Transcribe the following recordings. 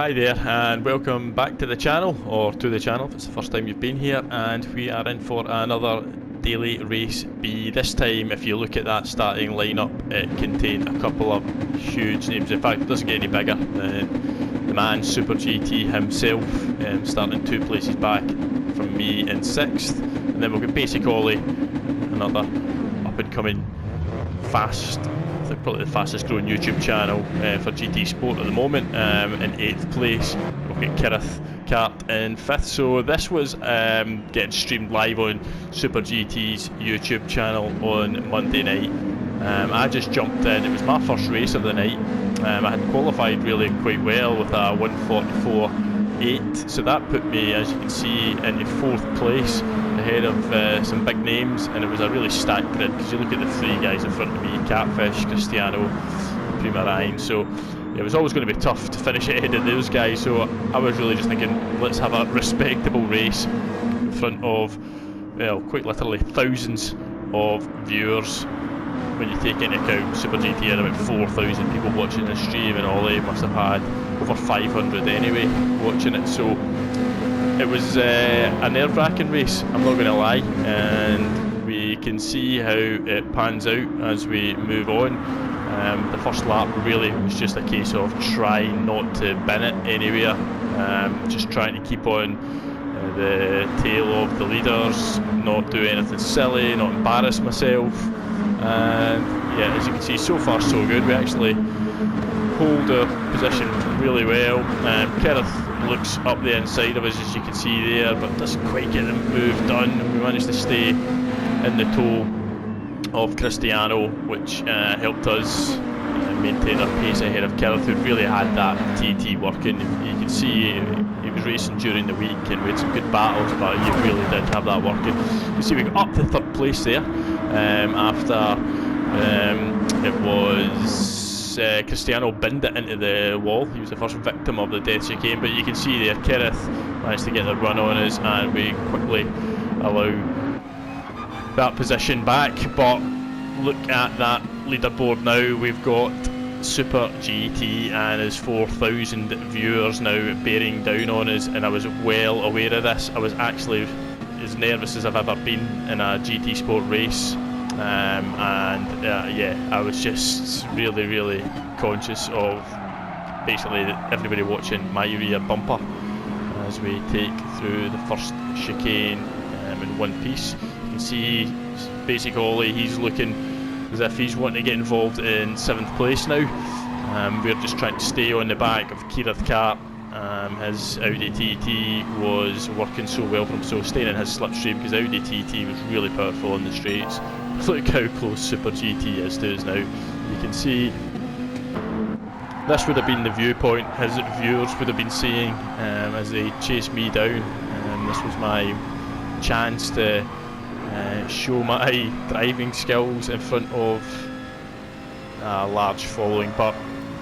Hi there and welcome back to the channel, or to the channel if it's the first time you've been here, and we are in for another daily race B. This time, if you look at that starting lineup, it contained a couple of huge names. In fact, it doesn't get any bigger. The man Super GT himself, starting 2 places back from me in 6th, and then we'll get Basic Ollie, another up and coming fast, I think probably the fastest growing YouTube channel for GT Sport at the moment, in 8th place. We'll get Kireth Kart in 5th. So this was getting streamed live on Super GT's YouTube channel on Monday night. I just jumped in. It was my first race of the night. I had qualified really quite well with a 1:44.8, so that put me, as you can see, into 4th place, ahead of some big names, and it was a really stacked grid because you look at the 3 guys in front of me: Catfish, Cristiano, Prima Ryan. So it was always going to be tough to finish ahead of those guys. So I was really just thinking, let's have a respectable race in front of, well, quite literally thousands of viewers. When you take into account Super GT had about 4,000 people watching the stream, and Ollie must have had over 500 anyway watching it. So it was a nerve-wracking race, I'm not going to lie, and we can see how it pans out as we move on. The first lap really was just a case of trying not to bin it anywhere, just trying to keep on the tail of the leaders, not do anything silly, not embarrass myself. And yeah, as you can see, so far so good. We actually hold our position really well. Kireth looks up the inside of us, as you can see there, but doesn't quite get the move done. We managed to stay in the toe of Cristiano, which helped us maintain our pace ahead of Kireth, who really had that TT working. You can see he was racing during the week and we had some good battles, but he really did have that working. You see we got up to 3rd place there, after it was Cristiano binned it into the wall. He was the first victim of the death chicane, but you can see there Kireth managed to get the run on us, and we quickly allow that position back. But look at that leaderboard now. We've got Super GT and his 4,000 viewers now bearing down on us, and I was well aware of this. I was actually as nervous as I've ever been in a GT Sport race, yeah, I was just really conscious of basically everybody watching my rear bumper as we take through the first chicane in one piece. You can see Basic Ollie, he's looking as if he's wanting to get involved in 7th place now. We're just trying to stay on the back of Kireth Kart. His Audi TT was working so well for him, so staying in his slipstream, because Audi TT was really powerful on the straights. Look how close Super GT is to us now. You can see this would have been the viewpoint his viewers would have been seeing as they chased me down. This was my chance to show my driving skills in front of a large following, but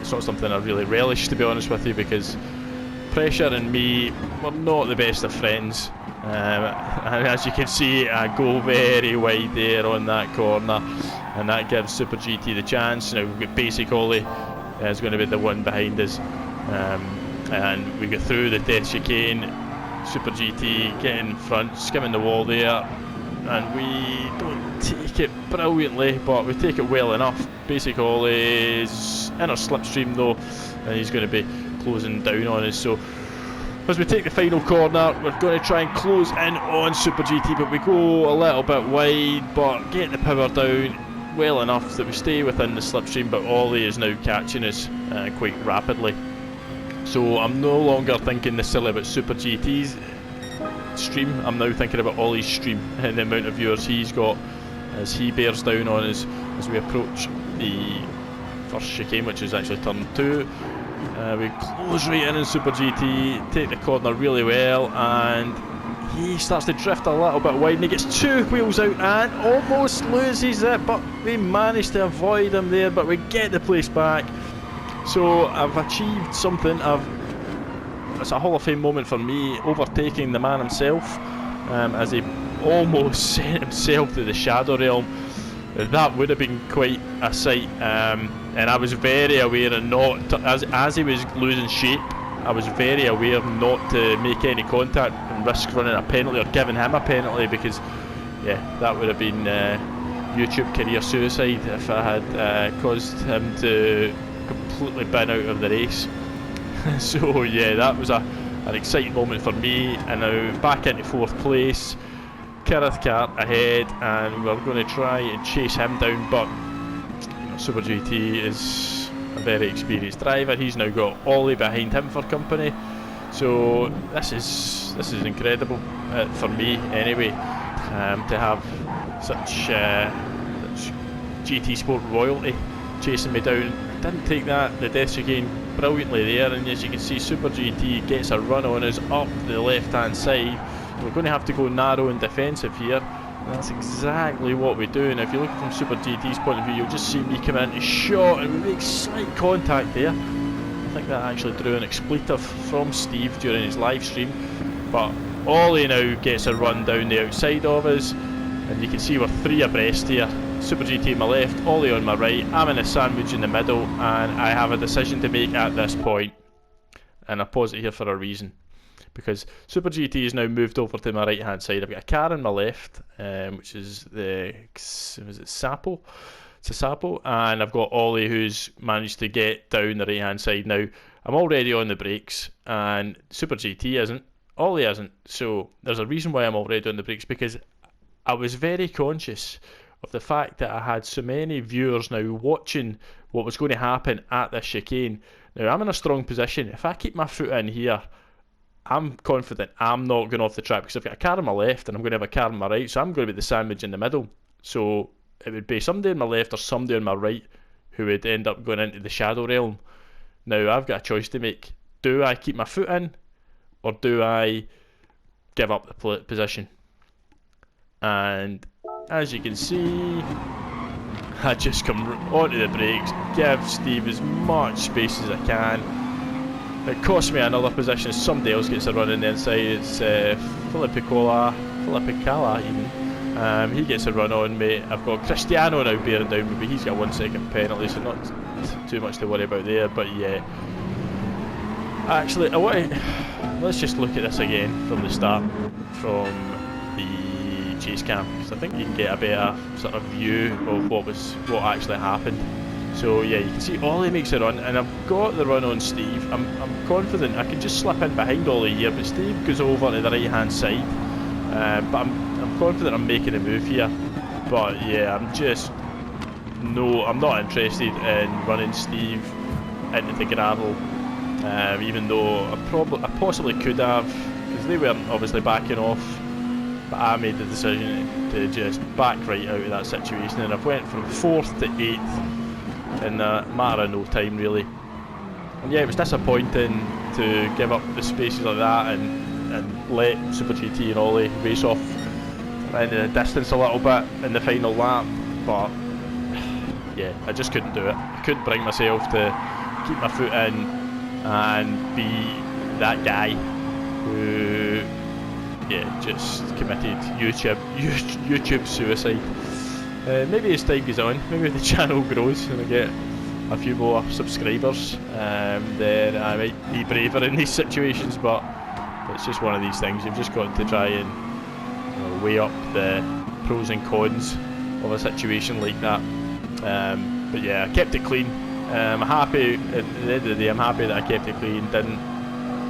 it's not something I really relish, to be honest with you, because Pressure and me were not the best of friends, and as you can see, I go very wide there on that corner, and that gives Super GT the chance. Now we've got Basic Ollie is going to be the one behind us, and we get through the death chicane. Super GT getting in front, skimming the wall there, and we don't take it brilliantly, but we take it well enough. Basic Ollie's in our slipstream though, and he's going to be closing down on us. So as we take the final corner, we're going to try and close in on Super GT, but we go a little bit wide, but get the power down well enough that we stay within the slipstream. But Ollie is now catching us quite rapidly, so I'm no longer thinking necessarily about Super GT's stream. I'm now thinking about Ollie's stream and the amount of viewers he's got as he bears down on us as we approach the first chicane, which is actually turn 2. We close right in Super GT, take the corner really well, and he starts to drift a little bit wide, and he gets 2 wheels out and almost loses it, but we manage to avoid him there, but we get the place back. So I've achieved something. It's a Hall of Fame moment for me, overtaking the man himself, as he almost sent himself to the Shadow Realm. That would have been quite a sight, and I was very aware and not as he was losing shape I was very aware not to make any contact and risk running a penalty or giving him a penalty, because yeah, that would have been YouTube career suicide if I had caused him to completely bin out of the race. So yeah, that was an exciting moment for me, and now back into 4th place. Kireth Kart ahead, and we're going to try and chase him down, but you know, Super GT is a very experienced driver. He's now got Ollie behind him for company, so this is incredible for me anyway, to have such GT Sport royalty chasing me down. Didn't take the death chicane brilliantly there, and as you can see, Super GT gets a run on us up the left hand side. We're going to have to go narrow and defensive here, and that's exactly what we do. And if you look from Super GT's point of view, you'll just see me come into shot, and we make slight contact there. I think that actually drew an expletive from Steve during his live stream, but Ollie now gets a run down the outside of us, and you can see we're 3 abreast here. Super GT on my left, Ollie on my right, I'm in a sandwich in the middle, and I have a decision to make at this point. And I pause it here for a reason, because Super GT has now moved over to my right hand side. I've got a car on my left, which is Sapo? It's a Sapo, and I've got Ollie, who's managed to get down the right hand side. Now I'm already on the brakes, and Super GT isn't, Ollie isn't, so there's a reason why I'm already on the brakes, because I was very conscious of the fact that I had so many viewers now watching what was going to happen at this chicane. Now I'm in a strong position. If I keep my foot in here, I'm confident I'm not going off the track, because I've got a car on my left and I'm going to have a car on my right, so I'm going to be the sandwich in the middle. So it would be somebody on my left or somebody on my right who would end up going into the shadow realm. Now I've got a choice to make. Do I keep my foot in, or do I give up the position? And as you can see, I just come onto the brakes, give Steve as much space as I can. It cost me another position. Somebody else gets a run in the inside. It's Filippi Cala even. He gets a run on me. I've got Cristiano now bearing down me, but he's got a 1 second penalty, so not too much to worry about there. But yeah, actually, let's just look at this again from the start, from the chase cam, because I think you can get a better sort of view of what actually happened. So yeah, you can see Ollie makes a run, and I've got the run on Steve. I'm confident I can just slip in behind Ollie here, but Steve goes over to the right hand side. But I'm confident I'm making a move here. But yeah, I'm not interested in running Steve into the gravel, even though I possibly could have, because they weren't obviously backing off. But I made the decision to just back right out of that situation, and I've went from 4th to 8th in a matter of no time, really. And yeah, it was disappointing to give up the spaces like that and let Super GT and Ollie race off into the distance a little bit in the final lap. But yeah, I just couldn't do it. I couldn't bring myself to keep my foot in and be that guy who, yeah, just committed YouTube suicide. Maybe as time goes on, maybe the channel grows and I get a few more subscribers, then I might be braver in these situations, but it's just one of these things. You've just got to try and weigh up the pros and cons of a situation like that. But yeah, I kept it clean. I'm happy, at the end of the day, I'm happy that I kept it clean, didn't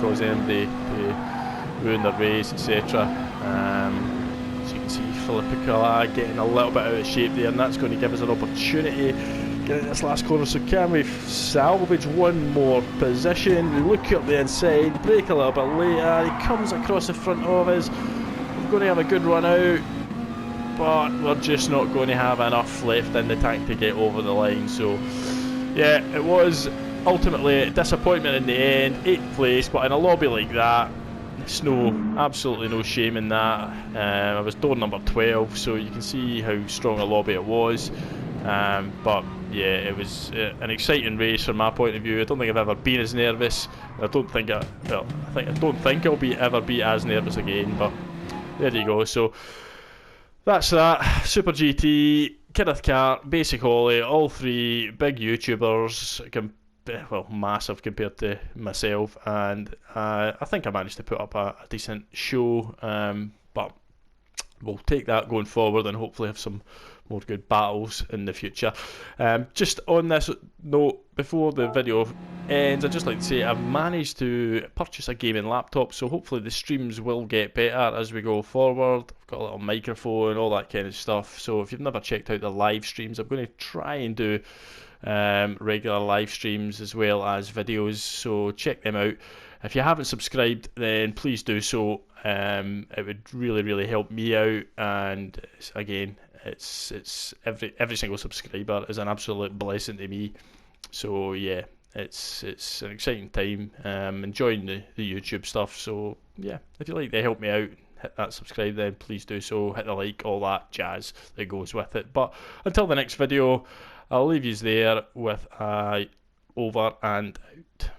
cause anybody to ruin their race, etc. As you can see, Filippi Cala getting a little bit out of shape there, and that's going to give us an opportunity get in this last corner. So can we salvage one more position? We look up the inside, brake a little bit later, he comes across the front of us. We're going to have a good run out, but we're just not going to have enough left in the tank to get over the line. So yeah, it was ultimately a disappointment in the end, 8th place, but in a lobby like that, it's absolutely no shame in that. I was door number 12, so you can see how strong a lobby it was. But yeah, it was an exciting race from my point of view. I don't think I've ever been as nervous. I don't think I'll ever be as nervous again. But there you go. So that's that. Super GT, Kireth Kart, Basic Ollie, all three big YouTubers well, massive compared to myself, and I think I managed to put up a decent show, but we'll take that going forward and hopefully have some more good battles in the future. Just on this note, before the video ends, I'd just like to say I've managed to purchase a gaming laptop, so hopefully the streams will get better as we go forward. I've got a little microphone, all that kind of stuff, so if you've never checked out the live streams, I'm going to try and do regular live streams as well as videos, so check them out. If you haven't subscribed, then please do so. It would really help me out, and again, it's every single subscriber is an absolute blessing to me. So yeah, it's an exciting time. Enjoying the YouTube stuff. So yeah, if you'd like to help me out, hit that subscribe, then please do so. Hit the like, all that jazz that goes with it. But until the next video, I'll leave you there with over and out.